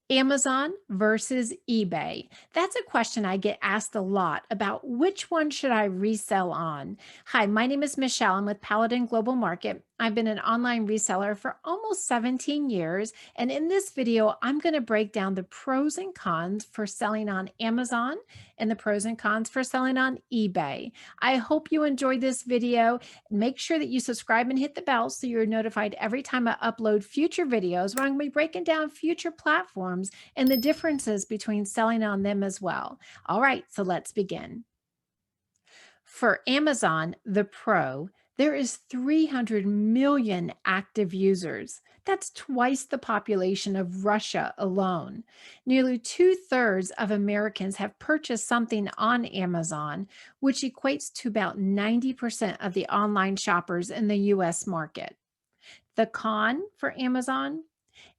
Amazon versus eBay? That's a question I get asked a lot about which one should I resell on. Hi, my name is Michelle. I'm with Paladin Global Market. I've been an online reseller for almost 17 years. And in this video, I'm going to break down the pros and cons for selling on Amazon and the pros and cons for selling on eBay. I hope you enjoyed this video. Make sure that you subscribe and hit the bell so you're notified every time I upload future videos where I'm going to be breaking down future platforms and the differences between selling on them as well. All right, so let's begin. For Amazon, the Pro, there is 300 million active users. That's twice the population of Russia alone. Nearly two-thirds of Americans have purchased something on Amazon, which equates to about 90% of the online shoppers in the US market. The con for Amazon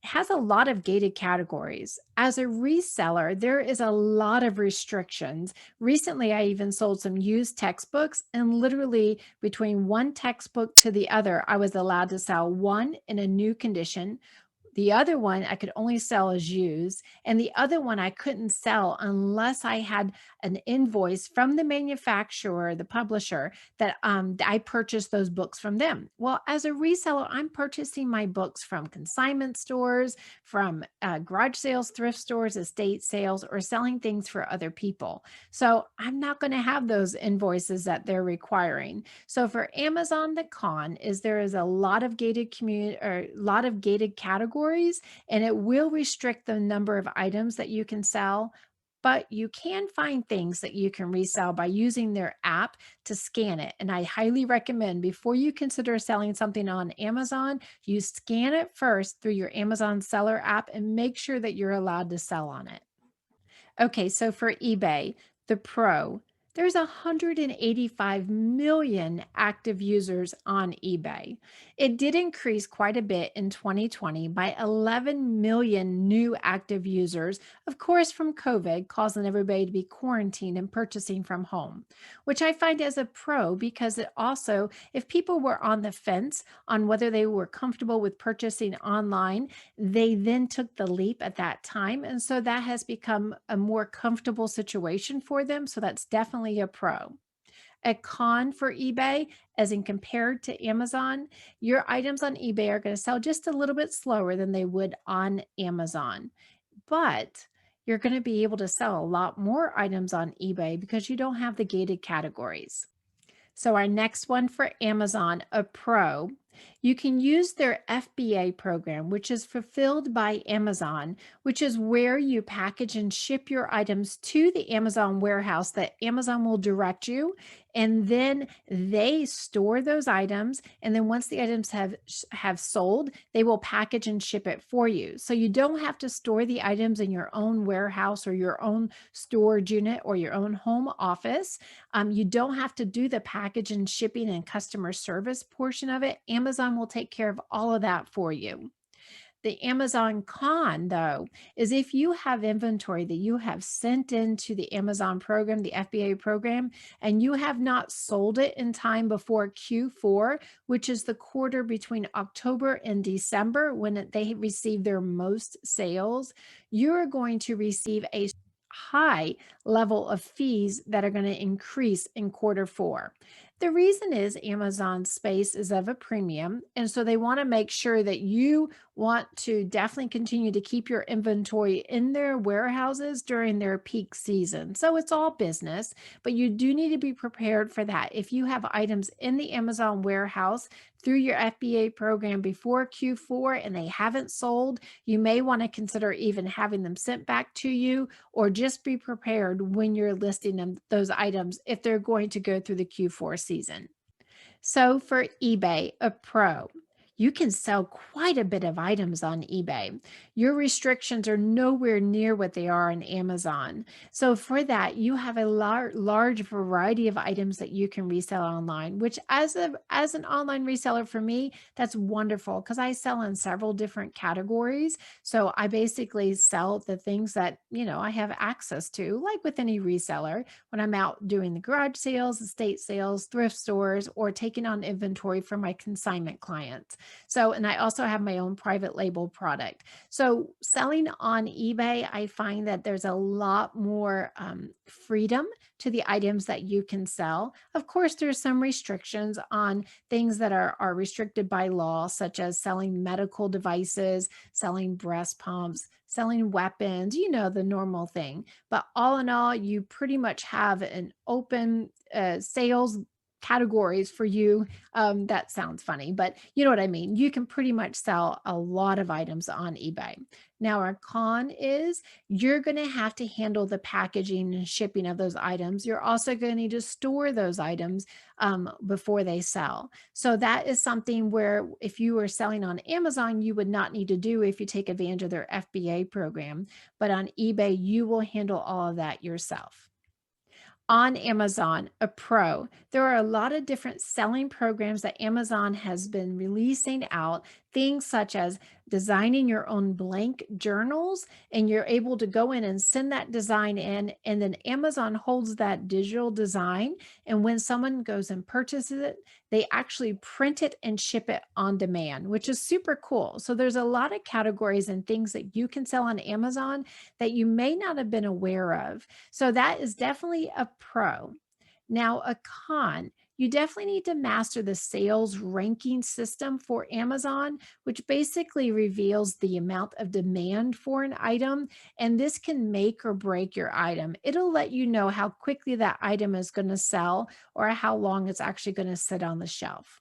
has a lot of gated categories. As a reseller, there is a lot of restrictions. Recently, I even sold some used textbooks, and literally between one textbook to the other, I was allowed to sell one in a new condition. The other one I could only sell as used, and the other one I couldn't sell unless I had an invoice from the manufacturer, the publisher, that I purchased those books from them. Well, as a reseller, I'm purchasing my books from consignment stores, from garage sales, thrift stores, estate sales, or selling things for other people. So I'm not going to have those invoices that they're requiring. So for Amazon, the con is there is a lot of gated community or a lot of gated categories, and it will restrict the number of items that you can sell. But you can find things that you can resell by using their app to scan it. And I highly recommend before you consider selling something on Amazon, you scan it first through your Amazon seller app and make sure that you're allowed to sell on it. Okay, so for eBay, the Pro, there's 185 million active users on eBay. It did increase quite a bit in 2020 by 11 million new active users, of course, from COVID, causing everybody to be quarantined and purchasing from home, which I find as a pro because it also, if people were on the fence on whether they were comfortable with purchasing online, they then took the leap at that time. And so that has become a more comfortable situation for them. So that's definitely a pro. A con for eBay, as in compared to Amazon, your items on eBay are going to sell just a little bit slower than they would on Amazon. But you're going to be able to sell a lot more items on eBay because you don't have the gated categories. So, our next one for Amazon, a Pro, you can use their FBA program, which is fulfilled by Amazon, which is where you package and ship your items to the Amazon warehouse that Amazon will direct you. And then they store those items. And then once the items have sold, they will package and ship it for you. So you don't have to store the items in your own warehouse or your own storage unit or your own home office. You don't have to do the package and shipping and customer service portion of it. Amazon will take care of all of that for you. The Amazon con, though, is if you have inventory that you have sent into the Amazon program, the FBA program, and you have not sold it in time before Q4, which is the quarter between October and December when they receive their most sales, you're going to receive a high level of fees that are going to increase in quarter four. The reason is Amazon space is of a premium. And so they want to make sure that you want to definitely continue to keep your inventory in their warehouses during their peak season. So it's all business, but you do need to be prepared for that. If you have items in the Amazon warehouse through your FBA program before Q4 and they haven't sold, you may want to consider even having them sent back to you, or just be prepared when you're listing those items if they're going to go through the Q4 season. So for eBay, a pro, you can sell quite a bit of items on eBay. Your restrictions are nowhere near what they are on Amazon. So for that, you have a large variety of items that you can resell online, which as an online reseller for me, that's wonderful because I sell in several different categories. So I basically sell the things that, I have access to, like with any reseller when I'm out doing the garage sales, estate sales, thrift stores, or taking on inventory for my consignment clients. So, and I also have my own private label product. So, selling on eBay, I find that there's a lot more freedom to the items that you can sell. Of course, there's some restrictions on things that are restricted by law, such as selling medical devices, selling breast pumps, selling weapons, the normal thing. But all in all, you pretty much have an open sales categories for you. That sounds funny, but you know what I mean. You can pretty much sell a lot of items on eBay. Now, our con is you're going to have to handle the packaging and shipping of those items. You're also going to need to store those items before they sell. So, that is something where if you were selling on Amazon, you would not need to do if you take advantage of their FBA program. But on eBay, you will handle all of that yourself. On Amazon, a pro. There are a lot of different selling programs that Amazon has been releasing out, things such as designing your own blank journals, and you're able to go in and send that design in, and then Amazon holds that digital design. And when someone goes and purchases it, they actually print it and ship it on demand, which is super cool. So there's a lot of categories and things that you can sell on Amazon that you may not have been aware of. So that is definitely a pro. Now, a con, you definitely need to master the sales ranking system for Amazon, which basically reveals the amount of demand for an item. And this can make or break your item. It'll let you know how quickly that item is going to sell or how long it's actually going to sit on the shelf.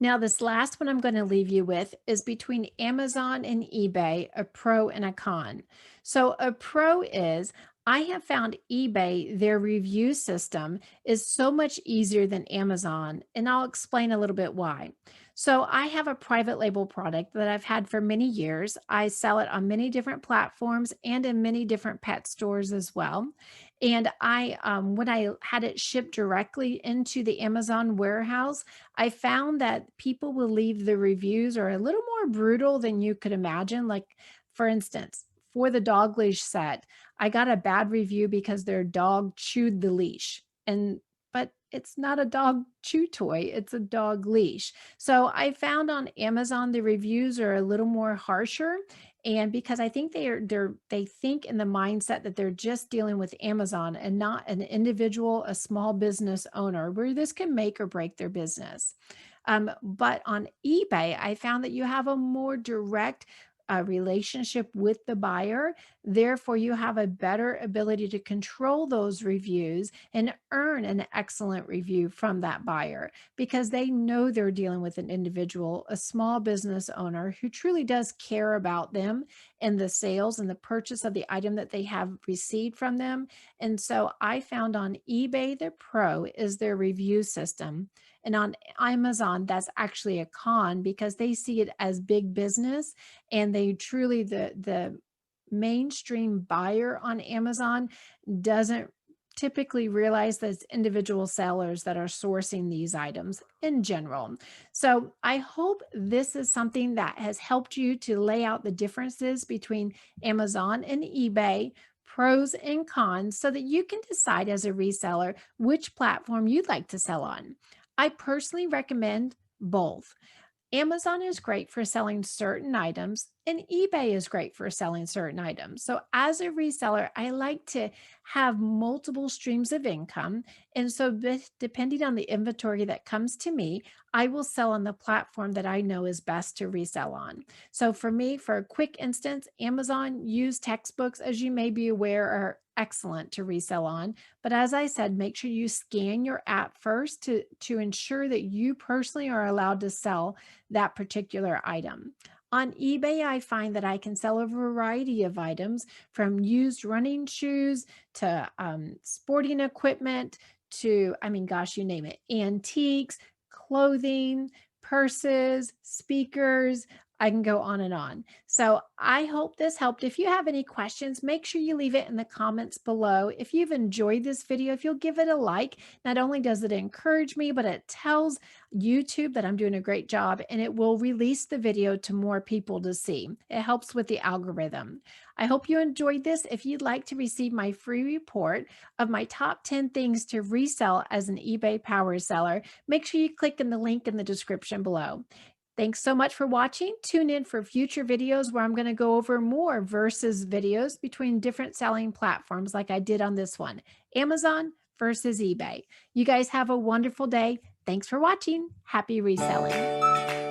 Now, this last one I'm going to leave you with is between Amazon and eBay, a pro and a con. So, a pro is I have found eBay, their review system is so much easier than Amazon, and I'll explain a little bit why. So, I have a private label product that I've had for many years. I sell it on many different platforms and in many different pet stores as well. And when I had it shipped directly into the Amazon warehouse, I found that people will leave the reviews are a little more brutal than you could imagine. Like, for instance, for the dog leash set, I got a bad review because their dog chewed the leash. But it's not a dog chew toy, it's a dog leash. So I found on Amazon the reviews are a little more harsher. And because I think they think in the mindset that they're just dealing with Amazon and not an individual, a small business owner, where this can make or break their business. But on eBay, I found that you have a more direct relationship with the buyer. Therefore, you have a better ability to control those reviews and earn an excellent review from that buyer because they know they're dealing with an individual, a small business owner who truly does care about them and the sales and the purchase of the item that they have received from them. And so I found on eBay, the pro is their review system. And on Amazon, that's actually a con because they see it as big business and they truly the mainstream buyer on Amazon doesn't typically realize that it's individual sellers that are sourcing these items in general. So I hope this is something that has helped you to lay out the differences between Amazon and eBay, pros and cons, so that you can decide as a reseller which platform you'd like to sell on. I personally recommend both. Amazon is great for selling certain items, and eBay is great for selling certain items. So, as a reseller, I like to have multiple streams of income. And so, depending on the inventory that comes to me, I will sell on the platform that I know is best to resell on. So, for me, for a quick instance, Amazon used textbooks, as you may be aware, are excellent to resell on. But as I said, make sure you scan your app first to ensure that you personally are allowed to sell that particular item. On eBay, I find that I can sell a variety of items from used running shoes to sporting equipment to, I mean, gosh, you name it, antiques, clothing, purses, speakers. I can go on and on. So I hope this helped. If you have any questions, make sure you leave it in the comments below. If you've enjoyed this video, if you'll give it a like, not only does it encourage me, but it tells YouTube that I'm doing a great job and it will release the video to more people to see. It helps with the algorithm. I hope you enjoyed this. If you'd like to receive my free report of my top 10 things to resell as an eBay power seller, make sure you click in the link in the description below. Thanks so much for watching. Tune in for future videos where I'm going to go over more versus videos between different selling platforms like I did on this one, Amazon versus eBay. You guys have a wonderful day. Thanks for watching. Happy reselling.